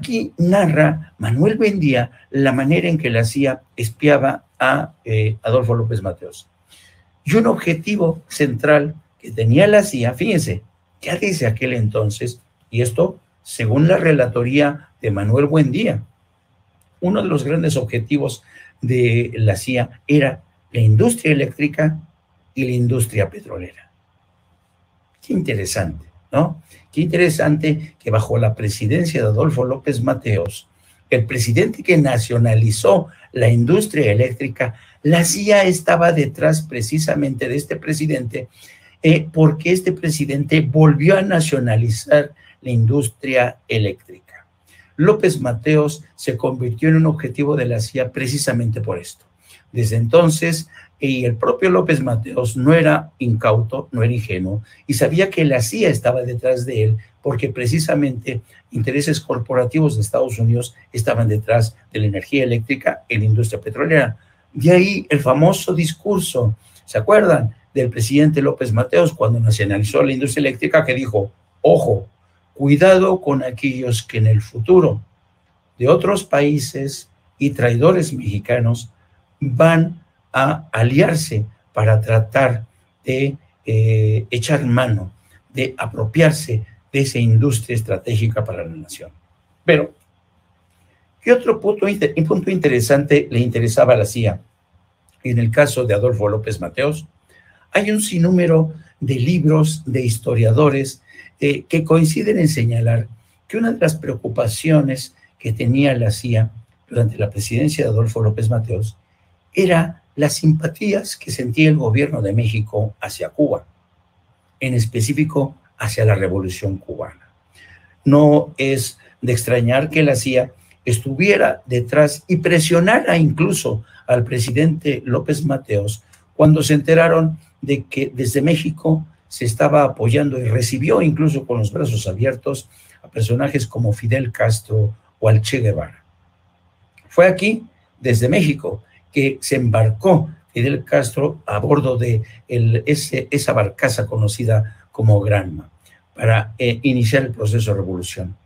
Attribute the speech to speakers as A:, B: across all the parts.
A: Aquí narra Manuel Buendía la manera en que la CIA espiaba a Adolfo López Mateos. Y un objetivo central que tenía la CIA, fíjense, ya desde aquel entonces, y esto según la relatoría de Manuel Buendía, uno de los grandes objetivos de la CIA era la industria eléctrica y la industria petrolera. Qué interesante, ¿no? Qué interesante que bajo la presidencia de Adolfo López Mateos, el presidente que nacionalizó la industria eléctrica, la CIA estaba detrás precisamente de este presidente, porque este presidente volvió a nacionalizar la industria eléctrica. López Mateos se convirtió en un objetivo de la CIA precisamente por esto. Desde entonces, y el propio López Mateos no era incauto, no era ingenuo, y sabía que la CIA estaba detrás de él, porque precisamente intereses corporativos de Estados Unidos estaban detrás de la energía eléctrica en la industria petrolera. De ahí el famoso discurso, ¿se acuerdan? Del presidente López Mateos cuando nacionalizó la industria eléctrica, que dijo, ojo, cuidado con aquellos que en el futuro de otros países y traidores mexicanos van a aliarse para tratar de echar mano, de apropiarse de esa industria estratégica para la nación. Pero, ¿qué otro punto interesante le interesaba a la CIA? En el caso de Adolfo López Mateos, hay un sinnúmero de libros de historiadores que coinciden en señalar que una de las preocupaciones que tenía la CIA durante la presidencia de Adolfo López Mateos era las simpatías que sentía el gobierno de México hacia Cuba, en específico hacia la Revolución Cubana. No es de extrañar que la CIA estuviera detrás y presionara incluso al presidente López Mateos cuando se enteraron de que desde México se estaba apoyando y recibió incluso con los brazos abiertos a personajes como Fidel Castro o al Che Guevara. Fue aquí, desde México, que se embarcó Fidel Castro a bordo de esa barcaza conocida como Granma para iniciar el proceso de revolución.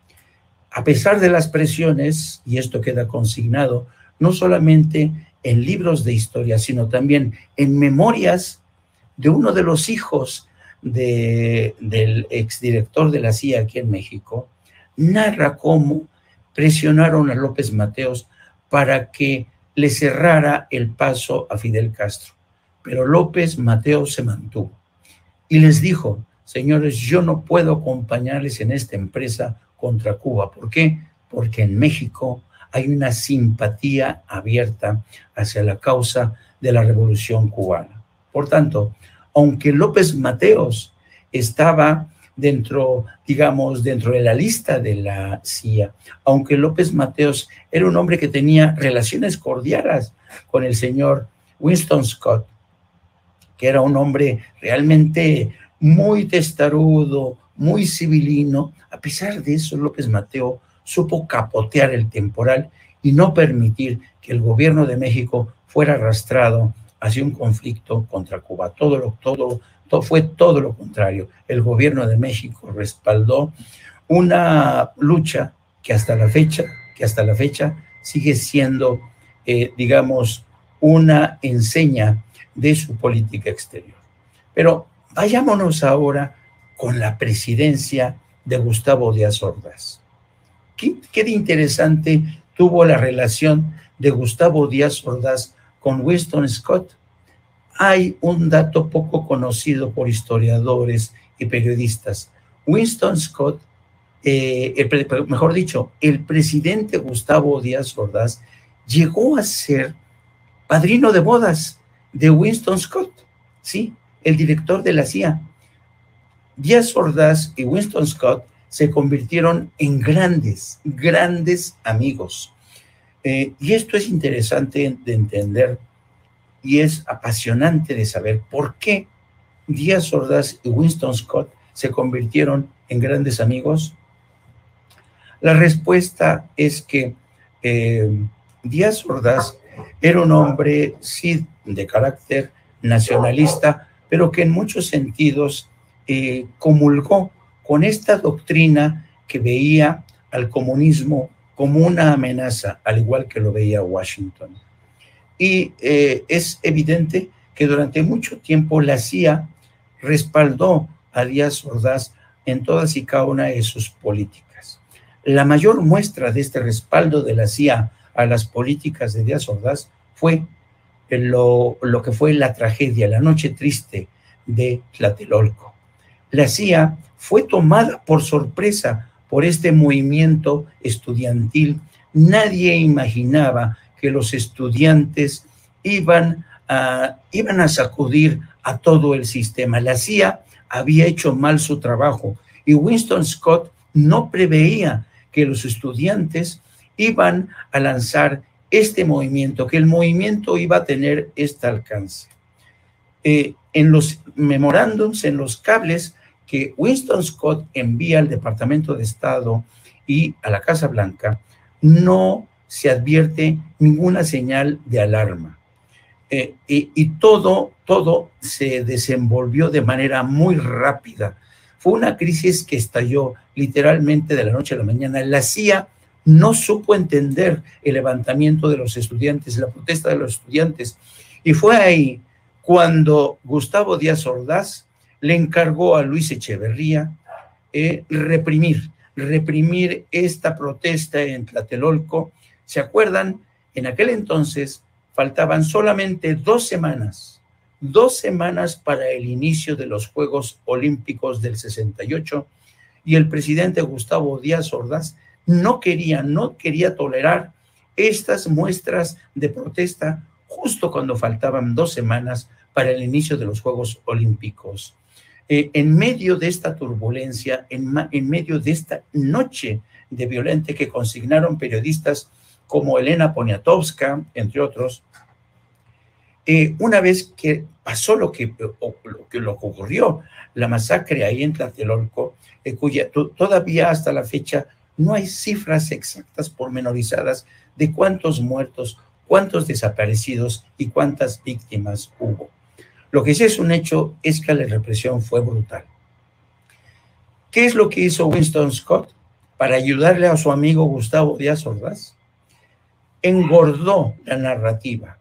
A: A pesar de las presiones, y esto queda consignado no solamente en libros de historia, sino también en memorias de uno de los hijos del exdirector de la CIA aquí en México, narra cómo presionaron a López Mateos para que le cerrara el paso a Fidel Castro. Pero López Mateos se mantuvo y les dijo, señores, yo no puedo acompañarles en esta empresa contra Cuba. ¿Por qué? Porque en México hay una simpatía abierta hacia la causa de la Revolución Cubana. Por tanto, aunque López Mateos estaba dentro de la lista de la CIA, aunque López Mateos era un hombre que tenía relaciones cordiales con el señor Winston Scott, que era un hombre realmente muy testarudo, muy civilino, a pesar de eso López Mateos supo capotear el temporal y no permitir que el gobierno de México fuera arrastrado hacia un conflicto contra Cuba. Fue todo lo contrario. El gobierno de México respaldó una lucha que hasta la fecha sigue siendo, una enseña de su política exterior. Pero vayámonos ahora con la presidencia de Gustavo Díaz Ordaz. ¿Qué de interesante tuvo la relación de Gustavo Díaz Ordaz con Winston Scott? Hay un dato poco conocido por historiadores y periodistas. Winston Scott, mejor dicho, el presidente Gustavo Díaz Ordaz llegó a ser padrino de bodas de Winston Scott, ¿sí? El director de la CIA. Díaz Ordaz y Winston Scott se convirtieron en grandes amigos. Y esto es interesante de entender y es apasionante de saber por qué Díaz Ordaz y Winston Scott se convirtieron en grandes amigos. La respuesta es que Díaz Ordaz era un hombre, sí, de carácter nacionalista, pero que en muchos sentidos comulgó con esta doctrina que veía al comunismo como una amenaza, al igual que lo veía Washington. Y es evidente que durante mucho tiempo la CIA respaldó a Díaz Ordaz en todas y cada una de sus políticas. La mayor muestra de este respaldo de la CIA a las políticas de Díaz Ordaz fue lo que fue la tragedia, la noche triste de Tlatelolco. La CIA fue tomada por sorpresa por este movimiento estudiantil. Nadie imaginaba que los estudiantes iban a sacudir a todo el sistema. La CIA había hecho mal su trabajo y Winston Scott no preveía que los estudiantes iban a lanzar este movimiento, que el movimiento iba a tener este alcance. En los memorándums, en los cables que Winston Scott envía al Departamento de Estado y a la Casa Blanca, no se advierte ninguna señal de alarma. Y todo se desenvolvió de manera muy rápida. Fue una crisis que estalló literalmente de la noche a la mañana. La CIA no supo entender el levantamiento de los estudiantes, la protesta de los estudiantes. Y fue ahí cuando Gustavo Díaz Ordaz le encargó a Luis Echeverría reprimir esta protesta en Tlatelolco. ¿Se acuerdan? En aquel entonces faltaban solamente 2 semanas para el inicio de los Juegos Olímpicos del 68, y el presidente Gustavo Díaz Ordaz no quería tolerar estas muestras de protesta justo cuando faltaban 2 semanas para el inicio de los Juegos Olímpicos. En medio de esta turbulencia, en medio de esta noche de violencia que consignaron periodistas como Elena Poniatowska, entre otros, una vez que pasó lo que ocurrió, la masacre ahí en Tlatelolco, cuya todavía hasta la fecha no hay cifras exactas pormenorizadas de cuántos muertos, cuántos desaparecidos y cuántas víctimas hubo. Lo que sí es un hecho es que la represión fue brutal. ¿Qué es lo que hizo Winston Scott para ayudarle a su amigo Gustavo Díaz Ordaz? Engordó la narrativa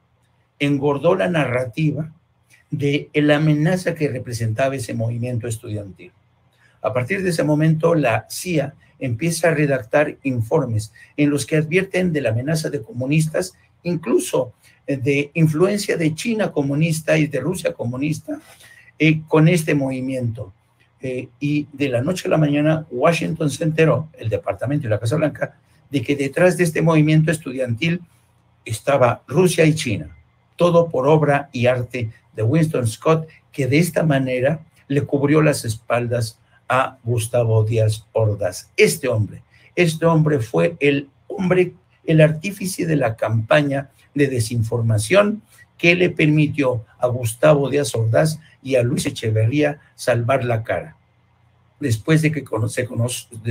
A: de la amenaza que representaba ese movimiento estudiantil. A partir de ese momento, la CIA empieza a redactar informes en los que advierten de la amenaza de comunistas, incluso de influencia de China comunista y de Rusia comunista con este movimiento. Y de la noche a la mañana, Washington se enteró, el Departamento y la Casa Blanca, de que detrás de este movimiento estudiantil estaba Rusia y China. Todo por obra y arte de Winston Scott, que de esta manera le cubrió las espaldas a Gustavo Díaz Ordaz. Este hombre fue el artífice de la campaña de desinformación que le permitió a Gustavo Díaz Ordaz y a Luis Echeverría salvar la cara. Después de que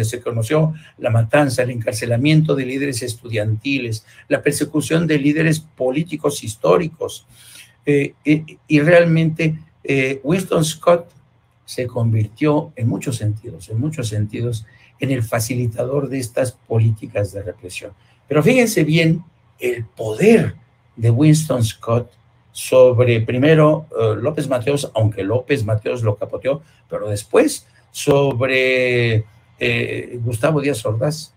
A: se conoció la matanza, el encarcelamiento de líderes estudiantiles, la persecución de líderes políticos históricos, y realmente Winston Scott se convirtió en muchos sentidos, en el facilitador de estas políticas de represión. Pero fíjense bien el poder de Winston Scott sobre, primero, López Mateos, aunque López Mateos lo capoteó, pero después sobre Gustavo Díaz Ordaz.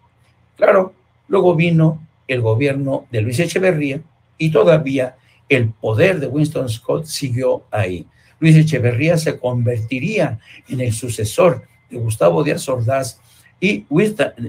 A: Claro, luego vino el gobierno de Luis Echeverría y todavía el poder de Winston Scott siguió ahí. Luis Echeverría se convertiría en el sucesor de Gustavo Díaz Ordaz y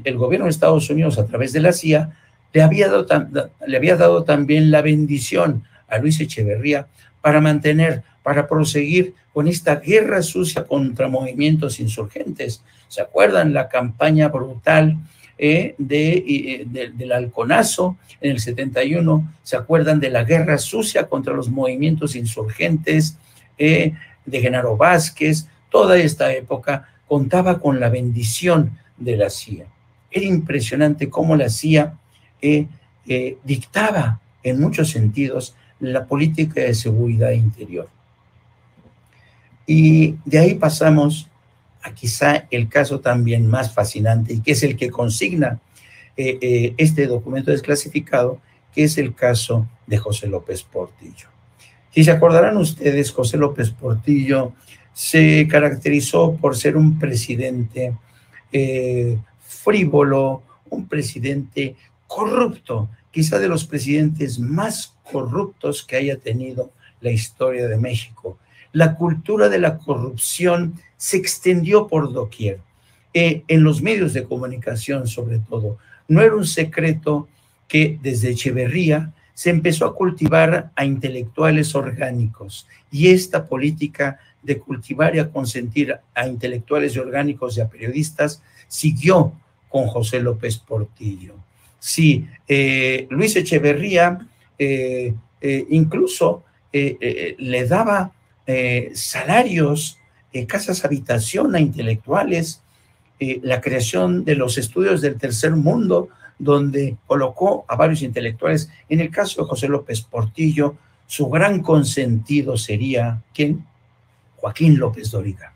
A: el gobierno de Estados Unidos, a través de la CIA, le había dado también la bendición a Luis Echeverría para proseguir con esta guerra sucia contra movimientos insurgentes. ¿Se acuerdan la campaña brutal del Halconazo en el 71? ¿Se acuerdan de la guerra sucia contra los movimientos insurgentes de Genaro Vázquez? Toda esta época contaba con la bendición de la CIA. Era impresionante cómo la CIA dictaba en muchos sentidos la política de seguridad interior. Y de ahí pasamos a quizá el caso también más fascinante, y que es el que consigna este documento desclasificado, que es el caso de José López Portillo. Si se acordarán ustedes, José López Portillo se caracterizó por ser un presidente frívolo, un presidente corrupto, quizá de los presidentes más corruptos que haya tenido la historia de México. La cultura de la corrupción se extendió por doquier, en los medios de comunicación sobre todo. No era un secreto que desde Echeverría se empezó a cultivar a intelectuales orgánicos, y esta política de cultivar y a consentir a intelectuales y orgánicos y a periodistas siguió con José López Portillo. Sí, Luis Echeverría incluso le daba salarios, casas habitación a intelectuales, la creación de los estudios del tercer mundo, donde colocó a varios intelectuales. En el caso de José López Portillo, su gran consentido sería, ¿quién? Joaquín López Dóriga,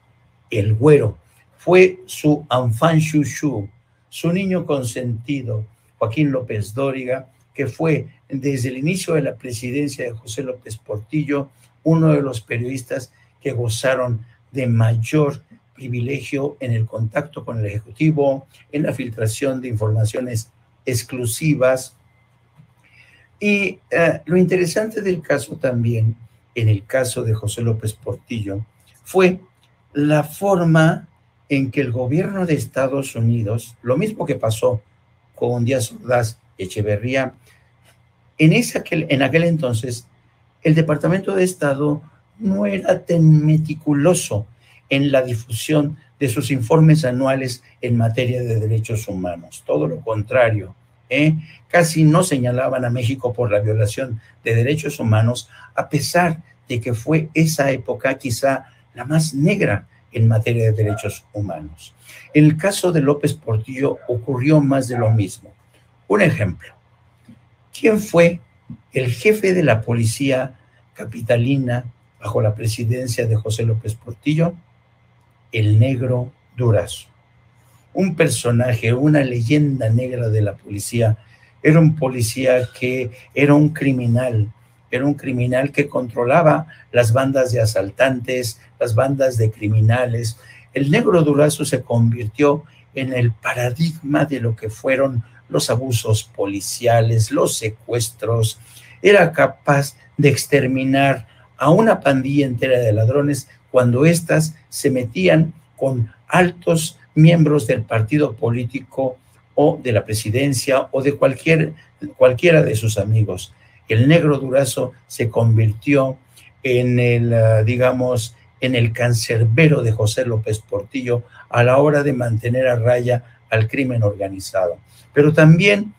A: el Güero. Fue su enfant chouchou, su niño consentido, Joaquín López Dóriga, que fue desde el inicio de la presidencia de José López Portillo uno de los periodistas que gozaron de mayor privilegio en el contacto con el Ejecutivo, en la filtración de informaciones exclusivas. Y lo interesante del caso también, en el caso de José López Portillo, fue la forma en que el gobierno de Estados Unidos, lo mismo que pasó con Díaz Ordaz y Echeverría, en aquel entonces, el Departamento de Estado no era tan meticuloso en la difusión de sus informes anuales en materia de derechos humanos. Todo lo contrario, casi no señalaban a México por la violación de derechos humanos, a pesar de que fue esa época quizá la más negra en materia de derechos humanos. En el caso de López Portillo ocurrió más de lo mismo. Un ejemplo. ¿Quién fue el jefe de la policía capitalina bajo la presidencia de José López Portillo? El Negro Durazo. Un personaje, una leyenda negra de la policía. Era un policía que era un criminal que controlaba las bandas de asaltantes, las bandas de criminales. El Negro Durazo se convirtió en el paradigma de lo que fueron los abusos policiales, los secuestros. Era capaz de exterminar a una pandilla entera de ladrones cuando éstas se metían con altos miembros del partido político o de la presidencia o de cualquiera de sus amigos. El Negro Durazo se convirtió en el cancerbero de José López Portillo a la hora de mantener a raya al crimen organizado. Pero también